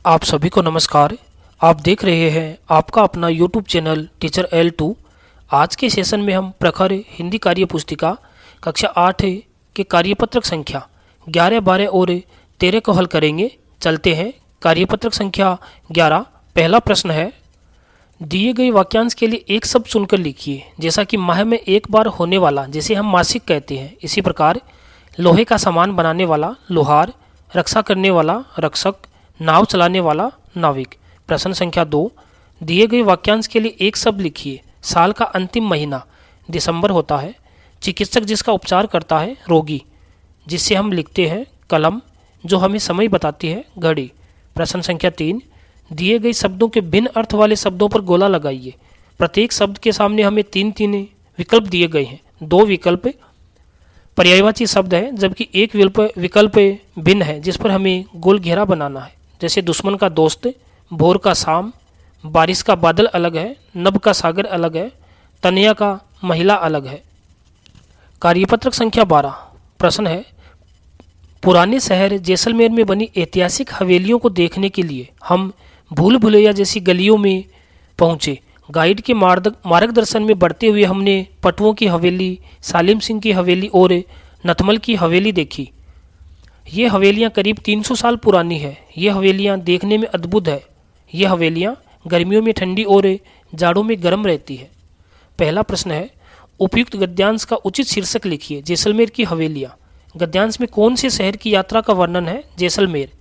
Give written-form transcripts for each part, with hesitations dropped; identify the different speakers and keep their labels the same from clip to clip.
Speaker 1: आप सभी को नमस्कार। आप देख रहे हैं आपका अपना YouTube चैनल टीचर L2। आज के सेशन में हम प्रखर हिंदी कार्य पुस्तिका कक्षा 8 के कार्यपत्रक संख्या 11, 12 और 13 को हल करेंगे। चलते हैं कार्यपत्रक संख्या 11। पहला प्रश्न है, दिए गए वाक्यांश के लिए एक शब्द चुनकर लिखिए। जैसा कि माह में एक बार होने वाला, जिसे हम मासिक कहते हैं, इसी प्रकार लोहे का सामान बनाने वाला लोहार, रक्षा करने वाला रक्षक, नाव चलाने वाला नाविक। प्रश्न संख्या 2, दिए गए वाक्यांश के लिए एक शब्द लिखिए। साल का अंतिम महीना दिसंबर होता है। चिकित्सक जिसका उपचार करता है रोगी, जिससे हम लिखते हैं कलम, जो हमें समय बताती है घड़ी। प्रश्न संख्या 3, दिए गए शब्दों के भिन्न अर्थ वाले शब्दों पर गोला लगाइए। प्रत्येक शब्द के सामने हमें तीन विकल्प दिए गए हैं। 2 विकल्प पर्यायवाची शब्द है, जबकि एक विकल्प भिन्न है, जिस पर हमें गोल घेरा बनाना है। जैसे दुश्मन का दोस्त, भोर का शाम, बारिश का बादल अलग है, नभ का सागर अलग है, तनया का महिला अलग है। कार्यपत्रक संख्या 12। प्रश्न है, पुराने शहर जैसलमेर में बनी ऐतिहासिक हवेलियों को देखने के लिए हम भूल भुलैया जैसी गलियों में पहुंचे। गाइड के मार्गदर्शन में बढ़ते हुए हमने पटुओं की हवेली, सालिम सिंह की हवेली और नथमल की हवेली देखी। ये हवेलियाँ करीब 300 साल पुरानी है। ये हवेलियाँ देखने में अद्भुत है। ये हवेलियाँ गर्मियों में ठंडी और जाड़ों में गर्म रहती है। पहला प्रश्न है, उपयुक्त गद्यांश का उचित शीर्षक लिखिए। जैसलमेर की हवेलियाँ। गद्यांश में कौन से शहर की यात्रा का वर्णन है? जैसलमेर।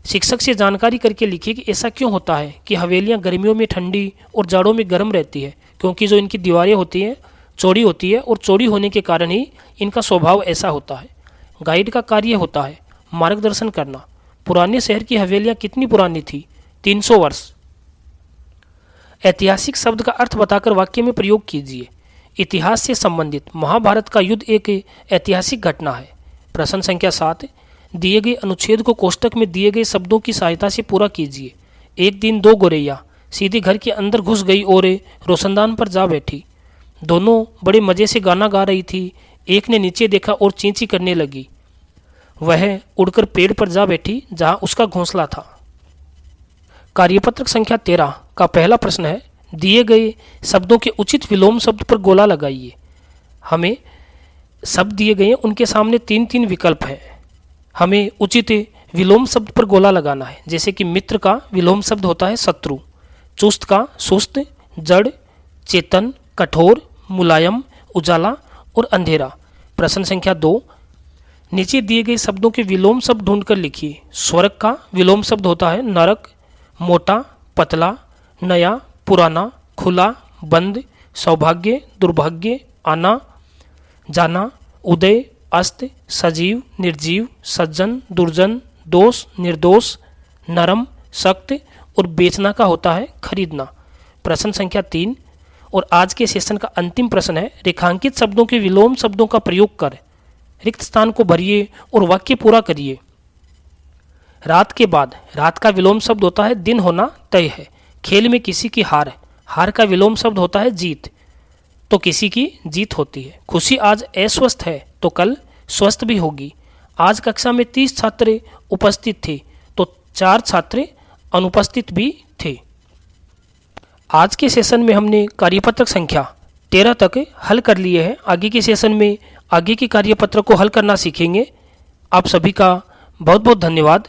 Speaker 1: शिक्षक से जानकारी करके लिखिए कि ऐसा क्यों होता है कि हवेलियाँ गर्मियों में ठंडी और जाड़ों में गर्म रहती है। क्योंकि जो इनकी दीवारें होती हैं चौड़ी होती है, और चौड़ी होने के कारण ही इनका स्वभाव ऐसा होता है। गाइड का कार्य होता है मार्गदर्शन करना। पुराने शहर की हवेलियाँ कितनी पुरानी थी? 300 वर्ष। ऐतिहासिक शब्द का अर्थ बताकर वाक्य में प्रयोग कीजिए। इतिहास से संबंधित महाभारत का युद्ध एक ऐतिहासिक घटना है। प्रश्न संख्या 7, दिए गए अनुच्छेद को कोष्टक में दिए गए शब्दों की सहायता से पूरा कीजिए। एक दिन 2 गोरैया सीधे घर के अंदर घुस गई और रोशनदान पर जा बैठी। दोनों बड़े मज़े से गाना गा रही थी। एक ने नीचे देखा और चींची करने लगी। वह उड़कर पेड़ पर जा बैठी जहां उसका घोंसला था। कार्यपत्रक संख्या 13 का पहला प्रश्न है, दिए गए शब्दों के उचित विलोम शब्द पर गोला लगाइए। हमें शब्द दिए गए हैं, उनके सामने 3 विकल्प हैं। हमें उचित विलोम शब्द पर गोला लगाना है। जैसे कि मित्र का विलोम शब्द होता है शत्रु, चुस्त का सुस्त, जड़, चेतन, कठोर, मुलायम, उजाला और अंधेरा। प्रश्न संख्या 2, नीचे दिए गए शब्दों के विलोम शब्द ढूंढकर लिखिए। स्वर्ग का विलोम शब्द होता है नरक, मोटा, पतला, नया, पुराना, खुला, बंद, सौभाग्य, दुर्भाग्य, आना, जाना, उदय, अस्त, सजीव, निर्जीव, सज्जन, दुर्जन, दोष, निर्दोष, नरम, सख्त और बेचना का होता है खरीदना। प्रश्न संख्या 3 और आज के सेशन का अंतिम प्रश्न है, रेखांकित शब्दों के विलोम शब्दों का प्रयोग कर रिक्त स्थान को भरिए और वाक्य पूरा करिए। रात के बाद, रात का विलोम शब्द होता है दिन होना तय है। खेल में किसी की हार, हार का विलोम शब्द होता है जीत, तो किसी की जीत होती है। खुशी आज अस्वस्थ है तो कल स्वस्थ भी होगी। आज कक्षा में 30 छात्र उपस्थित थे तो 4 छात्र अनुपस्थित भी थे। आज के सेशन में हमने कार्यपत्रक संख्या 13 तक हल कर लिए हैं। आगे के सेशन में आगे के कार्यपत्रक को हल करना सीखेंगे। आप सभी का बहुत बहुत धन्यवाद।